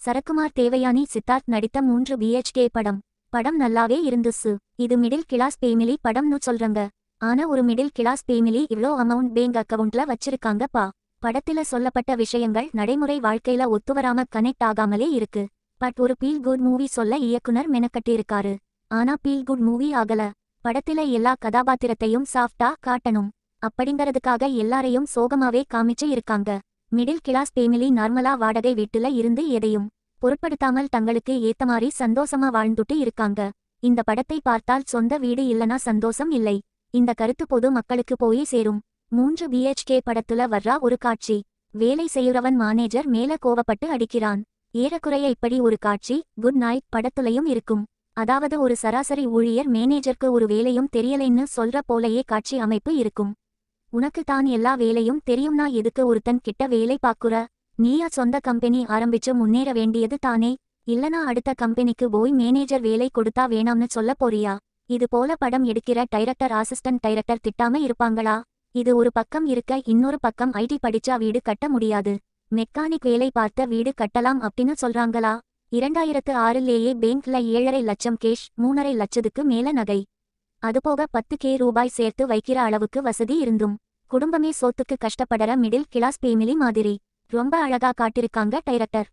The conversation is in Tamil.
சரத்குமார் தேவயானி சித்தார்த் நடித்த 3 BHK படம். படம் நல்லாவே இருந்துச்சு. இது மிடில் கிளாஸ் பேமிலி படம்னு சொல்றங்க. ஆனா ஒரு மிடில் கிளாஸ் பேமிலி இவ்ளோ அமௌண்ட் பேங்க் அக்கவுண்ட்ல வச்சிருக்காங்கப்பா. படத்தில சொல்லப்பட்ட விஷயங்கள் நடைமுறை வாழ்க்கையில ஒத்துவராம கனெக்ட் ஆகாமலே இருக்கு. பட் ஒரு பீல் குட் மூவி சொல்ல இயக்குனர் மெனக்கட்டியிருக்காரு. ஆனா பீல் குட் மூவி ஆகல. படத்தில எல்லா கதாபாத்திரத்தையும் சாஃப்டா காட்டணும் அப்படிங்கறதுக்காக எல்லாரையும் சோகமாவே காமிச்சு இருக்காங்க. மிடில் கிளாஸ் பேமிலி நார்மலா வாடகை வீட்டுல இருந்து எதையும் பொருட்படுத்தாமல் தங்களுக்கு ஏத்தமாரி சந்தோஷமா வாழ்ந்துட்டு இருக்காங்க. இந்த படத்தை பார்த்தால் சொந்த வீடு இல்லனா சந்தோஷம் இல்லை. இந்த கருத்து பொது மக்களுக்கு போய் சேரும். 3 BHK படத்துல வர்றா ஒரு காட்சி. வேலை செய்யுறவன் மானேஜர் மேல கோவப்பட்டு அடிக்கிறான். ஏறக்குறைய இப்படி ஒரு காட்சி குட் நைட் படத்துலையும் இருக்கும். அதாவது ஒரு சராசரி ஊழியர் மேனேஜருக்கு ஒரு வேலையும் தெரியலைன்னு சொல்ற போலயே காட்சி அமைப்பு இருக்கும். உனக்கு தான் எல்லா வேலையும் தெரியும்னா எதுக்கு ஒருத்தன் கிட்ட வேலை பாக்குற? நீயா சொந்த கம்பெனி ஆரம்பிச்சு முன்னேற வேண்டியது தானே? இல்லனா அடுத்த கம்பெனிக்கு போய் மேனேஜர் வேலை கொடுத்தா வேணாம்னு சொல்ல போறியா? இது போல படம் எடுக்கிற டைரக்டர் அசிஸ்டன்ட் டைரக்டர் திட்டாம இருப்பாங்களா? இது ஒரு பக்கம் இருக்க இன்னொரு பக்கம் ஐடி படிச்சா வீடு கட்ட முடியாது, மெக்கானிக் வேலை பார்த்த வீடு கட்டலாம் அப்படின்னு சொல்றாங்களா? 2006லேயே பேங்க்ல 7.5 லட்சம் கேஷ், 3.5 லட்சத்துக்கு மேல நகை, அதுபோக 10K ரூபாய் சேர்த்து வைக்கிற அளவுக்கு வசதி இருந்தும் குடும்பமே சோத்துக்கு கஷ்டப்படற மிடில் கிளாஸ் பேமிலி மாதிரி ரொம்ப அழகா காட்டிருக்காங்க டைரக்டர்.